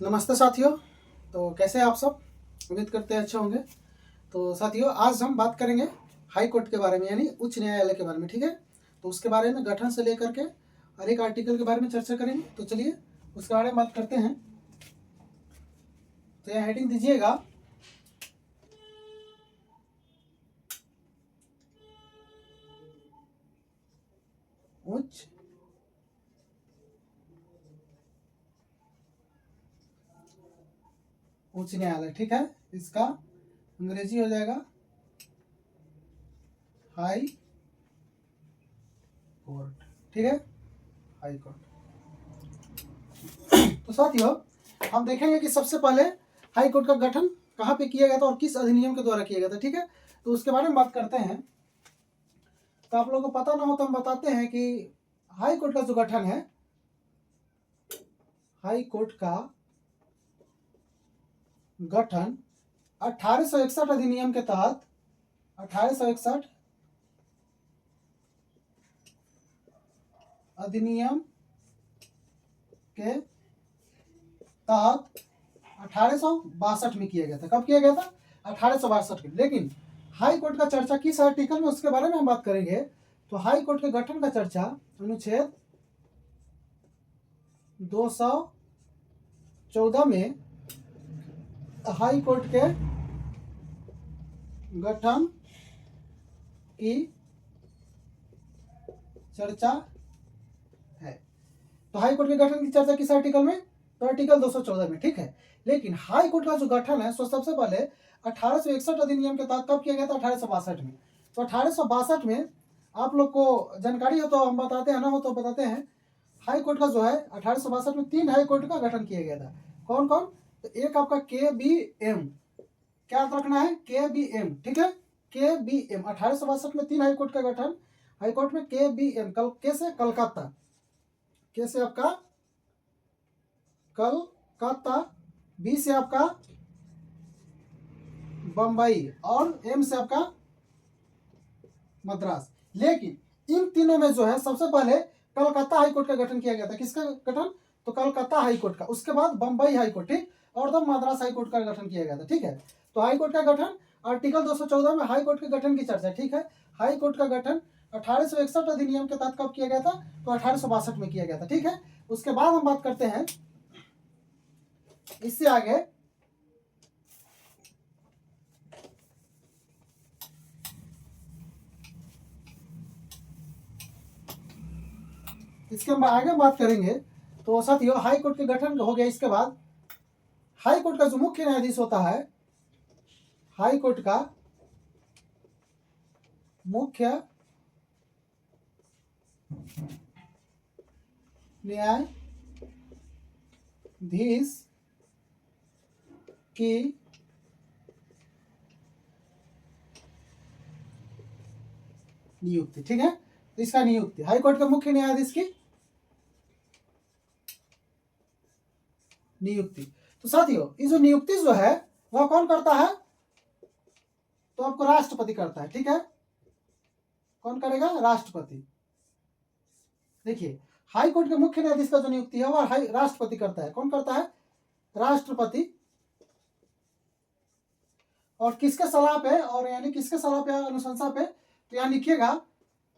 नमस्ते साथियों। तो कैसे हैं आप सब? उम्मीद करते हैं अच्छे होंगे। तो साथियों, आज हम बात करेंगे हाई कोर्ट के बारे में, यानी उच्च न्यायालय के बारे में। ठीक है, तो उसके बारे में गठन से लेकर के हर एक आर्टिकल के बारे में चर्चा करेंगे। तो चलिए उसके बारे में बात करते हैं। तो यह हेडिंग दीजिएगा, उच्च न्यायालय। ठीक है, इसका अंग्रेजी हो जाएगा हाई कोर्ट। ठीक है, हाई कोर्ट। तो साथियों, हम देखेंगे कि सबसे पहले हाई कोर्ट का गठन कहाँ पे किया गया था और किस अधिनियम के द्वारा किया गया था। ठीक है, तो उसके बारे में बात करते हैं। तो आप लोगों को पता ना हो तो हम बताते हैं कि हाई कोर्ट का जो गठन है, हाई कोर्ट का गठन 1861 अधिनियम के तहत 1861 अधिनियम के तहत 1862 में किया गया था। कब किया गया था? 1862 में। लेकिन हाई कोर्ट का चर्चा किस आर्टिकल में, उसके बारे में हम बात करेंगे। तो हाई कोर्ट के गठन का चर्चा अनुच्छेद 214 में हाई कोर्ट के गठन की चर्चा है। तो हाई कोर्ट के गठन की चर्चा किस आर्टिकल में? तो आर्टिकल 214 में। ठीक है, लेकिन हाई कोर्ट का जो गठन है सो सबसे पहले 1861 अधिनियम के तहत कब किया गया था? 1862 में। तो 1862 में आप लोग को जानकारी हो तो हम बताते हैं, ना हो तो बताते हैं। हाई कोर्ट का जो है 1862 में 3 हाई कोर्ट का गठन किया गया था। कौन कौन? तो एक आपका KBM, क्या याद रखना है? KBM। ठीक है, KBM 1862 में 3 हाई कोर्ट का गठन। हाई कोर्ट में KBM, के से कलकत्ता, के से आपका कलकत्ता, बी से आपका बंबई और एम से आपका मद्रास। लेकिन इन तीनों में जो है सबसे पहले कलकत्ता हाई कोर्ट का गठन किया गया था। किसका गठन? तो कलकत्ता हाई कोर्ट का। उसके बाद बंबई हाई कोर्ट, ठीक, और तब मद्रास हाई कोर्ट का गठन किया गया था। ठीक है, तो हाई कोर्ट का गठन आर्टिकल 214 में हाई कोर्ट के गठन की चर्चा। ठीक है, हाई कोर्ट का गठन 1861 अधिनियम के तहत कब किया गया था? तो 1862 में किया गया था। ठीक है, उसके बाद हम बात करते हैं इससे आगे। इसके हम आगे बात करेंगे। तो साथियों, हाई कोर्ट के गठन हो गया। इसके बाद हाई कोर्ट का जो मुख्य न्यायाधीश होता है, हाई कोर्ट का मुख्य न्यायाधीश की नियुक्ति। ठीक है, तो इसका नियुक्ति हाई कोर्ट के मुख्य न्यायाधीश की नियुक्ति। तो साथियों, ये जो नियुक्ति जो है वह कौन करता है? तो आपको राष्ट्रपति करता है। ठीक है, कौन करेगा? राष्ट्रपति। देखिए, हाई कोर्ट के मुख्य न्यायाधीश का जो नियुक्ति है वह राष्ट्रपति करता है। कौन करता है? राष्ट्रपति। और किसके सलाह पे, और यानी किसके सलाह पे, अनुशंसा पे? तो यहां लिखिएगा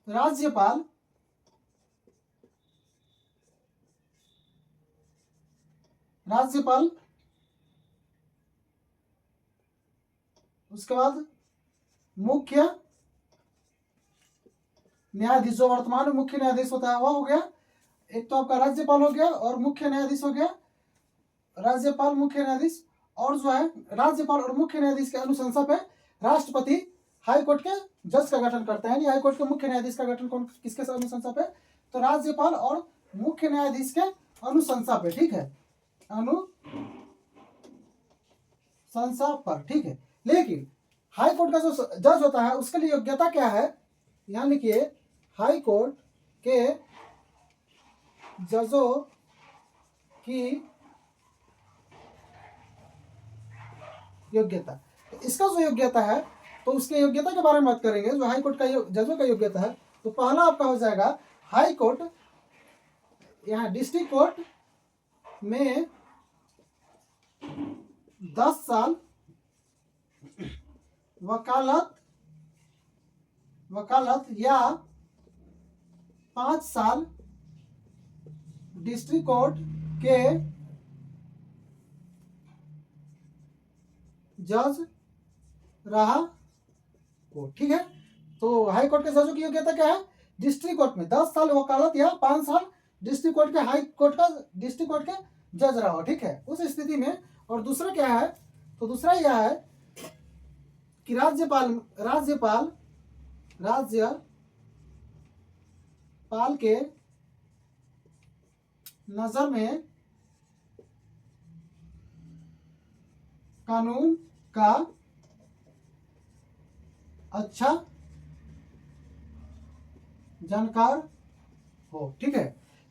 राज्यपाल, राज्यपाल। उसके बाद मुख्य न्यायाधीश, जो वर्तमान में मुख्य न्यायाधीश होता है वह हो गया। एक तो आपका राज्यपाल हो गया और मुख्य न्यायाधीश हो गया। राज्यपाल, मुख्य न्यायाधीश, और जो है राज्यपाल और मुख्य न्यायाधीश के अनुशंसा पे राष्ट्रपति हाई कोर्ट के जज का गठन करता है। हाई कोर्ट के मुख्य न्यायाधीश का गठन कौन, किसके अनुशंसा पे? तो राज्यपाल और मुख्य न्यायाधीश के अनुशंसा पे। ठीक है, अनुशंसा पर। ठीक है, लेकिन हाई कोर्ट का जो जज होता है उसके लिए योग्यता क्या है? यहां लिखिए, हाई कोर्ट के जजों की योग्यता। तो इसका जो योग्यता है, तो उसके योग्यता के बारे में बात करेंगे। जो हाई कोर्ट का जजों का योग्यता है, तो पहला आपका हो जाएगा हाई कोर्ट, यहाँ डिस्ट्रिक्ट कोर्ट में 10 साल वकालत या 5 साल डिस्ट्रिक्ट कोर्ट के जज रहा हो। ठीक है, तो हाई कोर्ट के जजों की योग्यता क्या है? डिस्ट्रिक्ट कोर्ट में 10 साल वकालत या 5 साल डिस्ट्रिक्ट कोर्ट के डिस्ट्रिक्ट कोर्ट के जज रहा हो। ठीक है, उस स्थिति में। और दूसरा क्या है? तो दूसरा यह है कि राज्यपाल के नजर में कानून का अच्छा जानकार हो। ठीक है,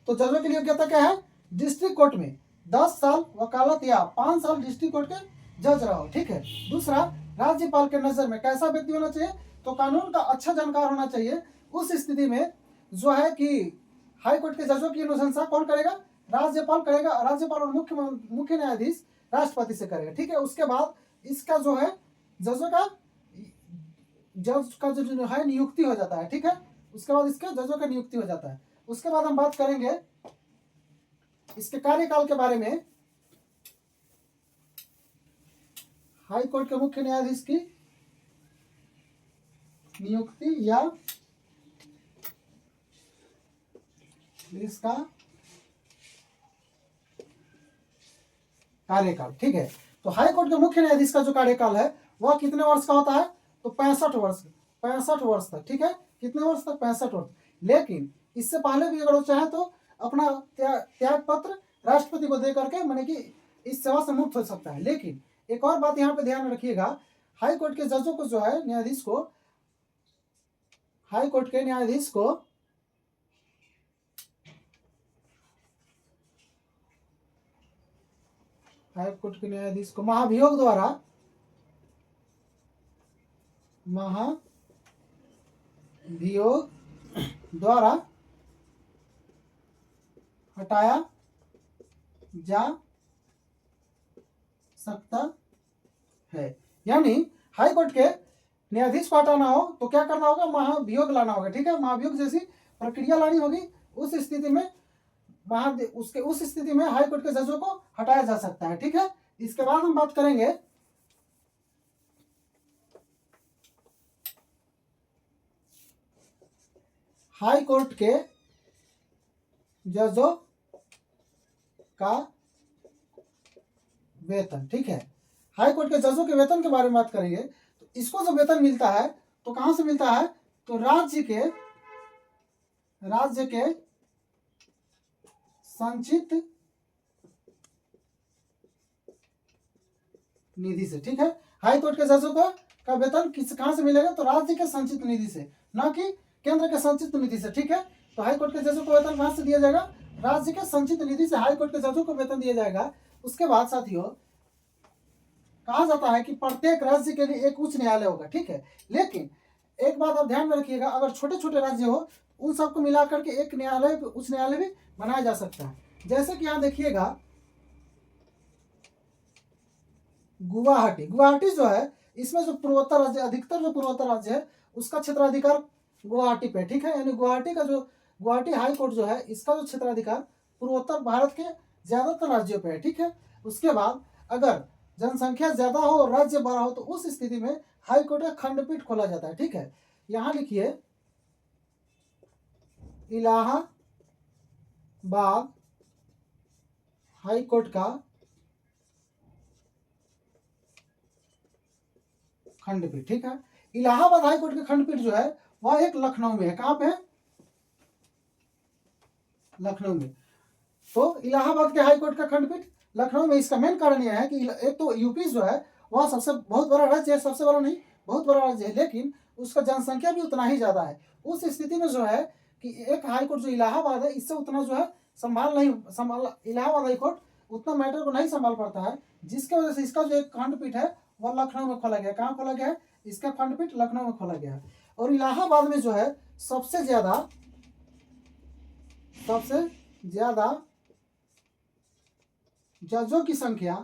तो जजों के लिए योग्यता क्या है? डिस्ट्रिक्ट कोर्ट में 10 साल वकालत या 5 साल डिस्ट्रिक्ट कोर्ट के जज रहा हो। ठीक है, दूसरा राज्यपाल के नजर में कैसा व्यक्ति होना चाहिए? तो कानून का अच्छा जानकार होना चाहिए। उस स्थिति में जो है कि हाई कोर्ट के जजों की अनुशंसा कौन करेगा? राज्यपाल करेगा। राज्यपाल और मुख्य न्यायाधीश राष्ट्रपति से करेगा। ठीक है, उसके बाद इसका जो है जज का जो है नियुक्ति हो जाता है। ठीक है, उसके बाद इसके जजों का नियुक्ति हो जाता है। उसके बाद हम बात करेंगे इसके कार्यकाल के बारे में। हाई कोर्ट के मुख्य न्यायाधीश की नियुक्ति या इसका कार्यकाल। ठीक है, तो हाई कोर्ट के मुख्य न्यायाधीश का जो कार्यकाल है वह कितने वर्ष का होता है? तो 65 वर्ष तक। ठीक है, कितने वर्ष तक? 65 वर्ष। लेकिन इससे पहले भी अगर वो चाहे तो अपना त्याग पत्र राष्ट्रपति को दे करके माने कि इस सेवा से मुक्त हो सकता है। लेकिन एक और बात यहाँ पे ध्यान रखिएगा, हाई कोर्ट के जजों को जो है न्यायाधीश को हाई कोर्ट के न्यायाधीश को महाभियोग द्वारा हटाया जा सकता है। यानी हाई कोर्ट के न्यायाधीश को हटाना हो तो क्या करना होगा? महाभियोग लाना होगा। ठीक है, महाभियोग जैसी प्रक्रिया लानी होगी। उस स्थिति में हाई कोर्ट के जजों को हटाया जा सकता है। ठीक है, इसके बाद हम बात करेंगे हाई कोर्ट के जजों का वेतन। ठीक है, हाई कोर्ट के जजों के वेतन के बारे में बात करेंगे। तो इसको जो वेतन मिलता है तो कहां से मिलता है? तो राज्य के संचित निधि से। ठीक है, हाई कोर्ट के जजों का वेतन कहां से मिलेगा? तो राज्य के संचित निधि से, ना कि केंद्र के संचित निधि से। ठीक है, तो हाई कोर्ट के जजों को वेतन कहां से दिया जाएगा? राज्य के संचित निधि से हाई कोर्ट के जजों को वेतन दिया जाएगा। उसके बाद साथियों कहा जाता है कि प्रत्येक राज्य के लिए एक उच्च न्यायालय होगा। ठीक है, लेकिन एक बात आप ध्यान में रखिएगा, अगर छोटे छोटे राज्य हो उन सबको मिलाकर के एक उच्च न्यायालय भी बनाया जा सकता है। जैसे कि यहाँ देखिएगा गुवाहाटी जो है, इसमें जो पूर्वोत्तर राज्य, अधिकतर जो पूर्वोत्तर राज्य है उसका क्षेत्राधिकार गुवाहाटी पे। ठीक है, यानी गुवाहाटी हाई कोर्ट जो है इसका जो क्षेत्राधिकार पूर्वोत्तर भारत के ज्यादातर राज्यों पे है। ठीक है, उसके बाद अगर जनसंख्या ज्यादा हो और राज्य बड़ा हो तो उस स्थिति में हाई कोर्ट का खंडपीठ खोला जाता है। ठीक है, यहां लिखिए इलाहाबाद हाई कोर्ट का खंडपीठ। ठीक है, इलाहाबाद हाई कोर्ट का खंडपीठ जो है वह एक लखनऊ में है। कहां पे है? लखनऊ में। तो इलाहाबाद के हाई कोर्ट का खंडपीठ लखनऊ में। इसका मेन कारण यह है कि एक तो यूपी जो है वह सबसे बहुत बड़ा राज्य है, सबसे बड़ा नहीं बहुत बड़ा राज्य है, लेकिन उसका जनसंख्या भी उतना ही ज्यादा है। उस स्थिति में जो है कि एक हाई कोर्ट जो इलाहाबाद है इससे उतना जो है इलाहाबाद हाई कोर्ट उतना मैटर को नहीं संभाल पाता है, जिसके वजह से इसका जो एक खंडपीठ है वह लखनऊ में खोला गया। कहाँ खोला गया है? इसका खंडपीठ लखनऊ में खोला गया है। और इलाहाबाद में जो है सबसे ज्यादा जजों की संख्या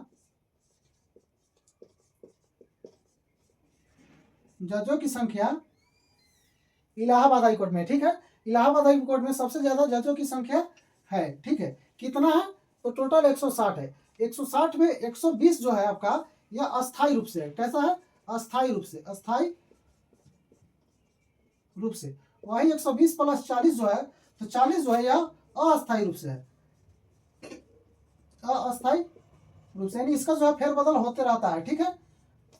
जजों की संख्या इलाहाबाद हाई कोर्ट में, ठीक है। इलाहाबाद हाई कोर्ट में सबसे ज्यादा जजों की संख्या है, ठीक है। कितना है? तो टोटल 160 है। 160 में 120 जो है आपका यह अस्थायी रूप से है। कैसा है? अस्थायी रूप से, अस्थायी रूप से। वही 120 प्लस 40 जो है, तो 40 जो है यह अस्थायी रूप से है, अस्थायी रूप से, यानी इसका जो है फेरबदल होते रहता है, ठीक है।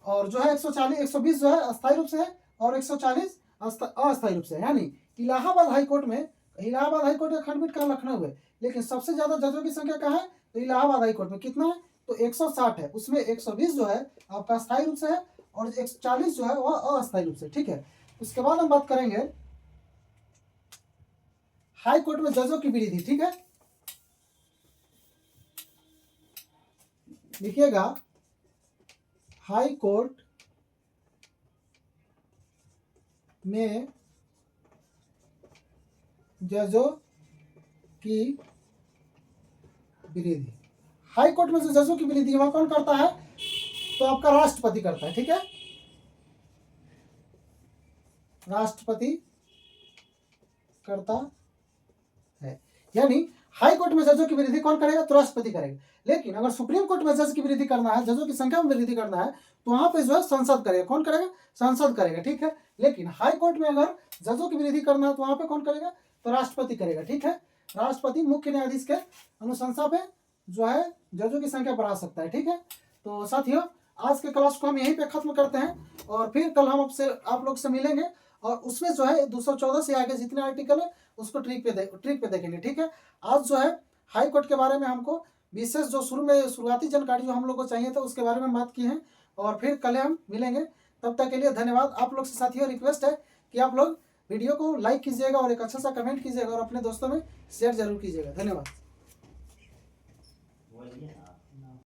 और जो है 140 120 जो है अस्थायी रूप से है और 140 अस्थायी रूप से है। यानी इलाहाबाद हाई कोर्ट में, इलाहाबाद हाई कोर्ट का खंडपीठ कहाँ? लखनऊ है। लेकिन सबसे ज्यादा जजों की संख्या कहाँ है? तो इलाहाबाद हाई कोर्ट में। कितना है? तो 160 है। उसमें 120 जो है आपका स्थायी रूप से है और 140 जो है वह अस्थायी रूप से, ठीक है। उसके बाद हम बात करेंगे हाई कोर्ट में जजों की वृद्धि, ठीक है। लिखिएगा हाई कोर्ट में जजों की वृद्धि। हाई कोर्ट में जो जजों की वृद्धि वह कौन करता है? तो आपका राष्ट्रपति करता है, ठीक है। राष्ट्रपति करता है। यानी हाई कोर्ट में जजों की वृद्धि कौन करेगा? तो राष्ट्रपति करेगा। लेकिन अगर सुप्रीम कोर्ट में जज की वृद्धि करना है, जजों की संख्या में वृद्धि करना है, तो वहां पे जो है संसद करेगा। कौन करेगा? संसद करेगा, ठीक है। लेकिन हाई कोर्ट में अगर जजों की वृद्धि करना है तो वहां पे कौन करेगा? तो राष्ट्रपति करेगा, ठीक है। राष्ट्रपति मुख्य न्यायाधीश के अनुशंसा पे जो है जजों की संख्या बढ़ा सकता है, ठीक है। तो साथियों, आज के क्लास को हम यहीं पे खत्म करते हैं और फिर कल हम आप लोग से मिलेंगे और उसमें जो है 214 से आगे जितने आर्टिकल है उसको ट्रिक पे देखेंगे, ठीक है। आज जो है हाई कोर्ट के बारे में हमको विशेष जो शुरुआती जानकारी जो हम लोग को चाहिए था उसके बारे में बात की है और फिर कल हम मिलेंगे। तब तक के लिए धन्यवाद। आप लोग से साथियों रिक्वेस्ट है कि आप लोग वीडियो को लाइक कीजिएगा और एक अच्छा सा कमेंट कीजिएगा और अपने दोस्तों में शेयर जरूर कीजिएगा। धन्यवाद।